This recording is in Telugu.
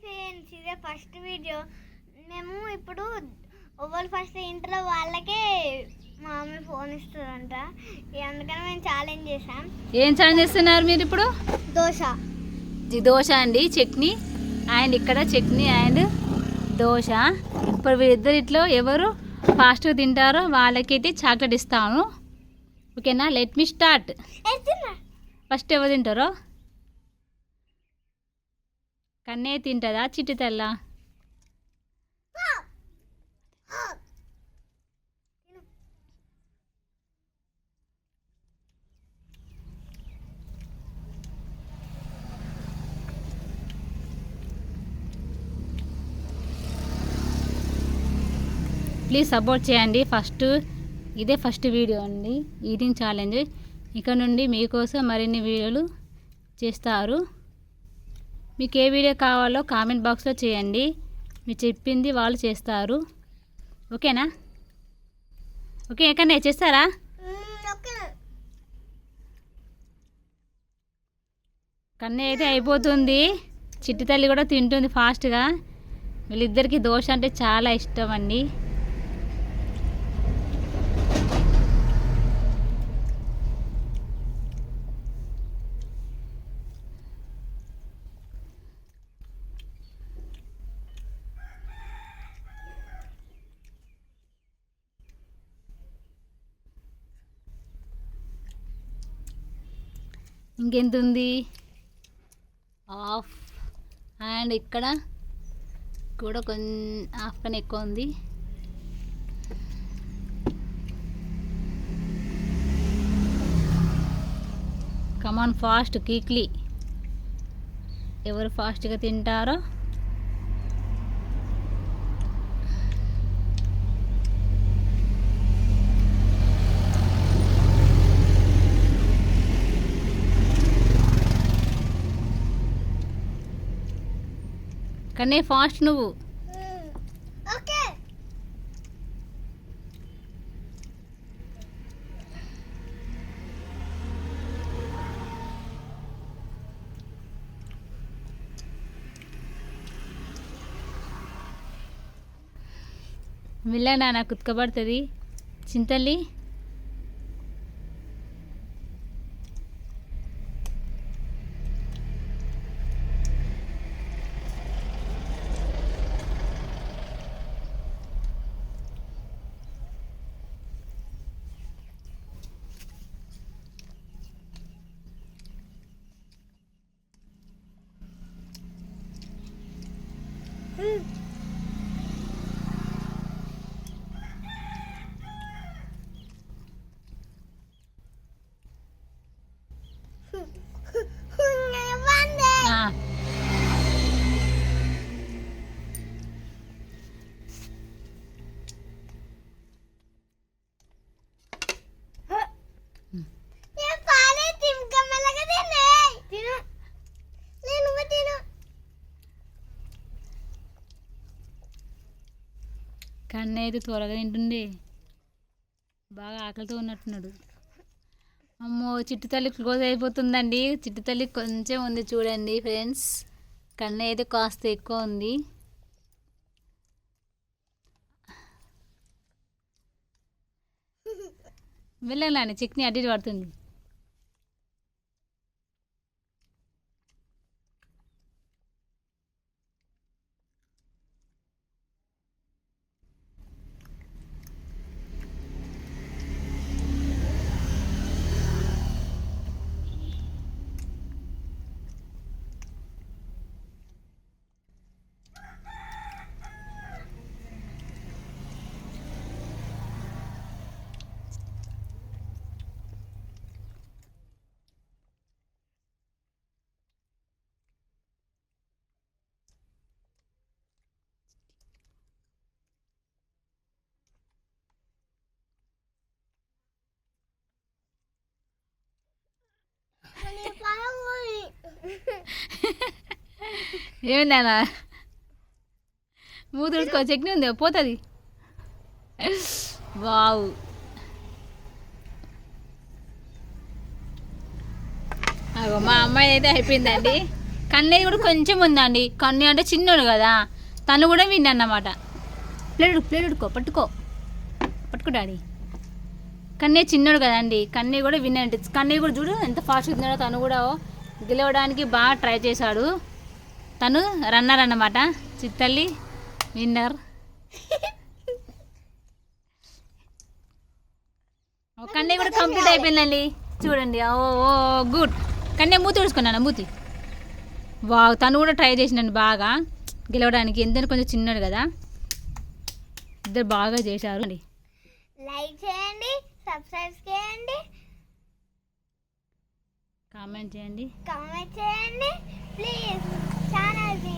ఫ్రెండ్స్, ఇదే ఫస్ట్ వీడియో. మేము ఇప్పుడు ఎవరు ఫస్ట్ ఇంట్లో వాళ్ళకే మా మమ్మీ ఫోన్ ఇస్తుందంట. అందుకని మేము ఛాలెంజ్ చేసాం. ఏం ఛాలెంజ్ చేస్తున్నారు మీరు ఇప్పుడు? దోశ. దోశ అండి, చట్నీ అండ్ ఇక్కడ చట్నీ అండ్ దోశ. ఇప్పుడు వీరిద్దరిట్లో ఎవరు ఫాస్ట్గా తింటారో వాళ్ళకైతే చాక్లెట్ ఇస్తాను. ఓకేనా? Let me start. ఫస్ట్ ఎవరు తింటారో? కన్నే తింటుందా చిట్టి తెల్ల? ప్లీజ్ సపోర్ట్ చేయండి. ఇదే ఫస్ట్ వీడియో అండి, ఈటింగ్ ఛాలెంజ్. ఇక నుండి మీకోసం మరిన్ని వీడియోలు చేస్తారు. మీకు ఏ వీడియో కావాలో కామెంట్ బాక్స్లో చేయండి. మీరు చెప్పింది వాళ్ళు చేస్తారు. ఓకేనా? ఓకే, ఎక్కడనే చేస్తారా? కన్నీ అయితే అయిపోతుంది. చిట్టి తల్లి కూడా తింటుంది ఫాస్ట్గా. వీళ్ళిద్దరికీ దోశ అంటే చాలా ఇష్టం అండి. ఇంకెంత ఉంది? హాఫ్. అండ్ ఇక్కడ కూడా కొంచెం హాఫ్ కన్నా ఎక్కువ ఉంది. Come on fast, quickly. ఎవరు ఫాస్ట్గా తింటారో కానీ ఫాస్ట్ నువ్వు. ఓకే. మెల్లగా నాన్న కుతుకబడుతుంది చింతల్లి. కన్ను అయితే త్వరగా తింటుండే, బాగా ఆకలితో ఉన్నట్టున్నాడు. అమ్మో, చిట్టు తల్లి క్లోజ్ అయిపోతుందండి. చిట్టు తల్లి కొంచెం ఉంది చూడండి ఫ్రెండ్స్. కన్ను అయితే కాస్త ఎక్కువ ఉంది. వెళ్ళాలని చట్నీ అడ్డు పడుతుంది. ఏమైందన్నా? మూతుడుకో చట్నీ ఉంది పోతుంది. వావ్, మా అమ్మాయి అయితే అయిపోయిందండి. కన్నయ్య కూడా కొంచెం ఉందండి. కన్నయ్య అంటే చిన్నోడు కదా, తను కూడా విన్నమాట. ప్లేట్ ఉడుకో, పట్టుకో డాడీ. కన్నయ్య చిన్నోడు కదండి, కన్నయ్య కూడా విన్నండి. కన్నయ్య కూడా చూడు ఎంత ఫాస్ట్గా తిన్నాడో. తను కూడా గెలవడానికి బాగా ట్రై చేశాడు. తను రన్నర్ అన్నమాట. చిత్తల్లి విన్నర్. కన్నయ్య కూడా కంప్లీట్ అయిపోయిందండి చూడండి. ఓ గుడ్. కన్నయ్య మూతి ఉడుచుకున్నాను, మూతి. వావ్, తను కూడా ట్రై చేసినండి బాగా గెలవడానికి. ఎందుకంటే కొంచెం చిన్నాడు కదా. ఇద్దరు బాగా చేశారు అండి. లైక్ చేయండి, సబ్స్క్రైబ్ చేయండి, కామెంట్ చేయండి. ప్లీజ్ ఛానల్ని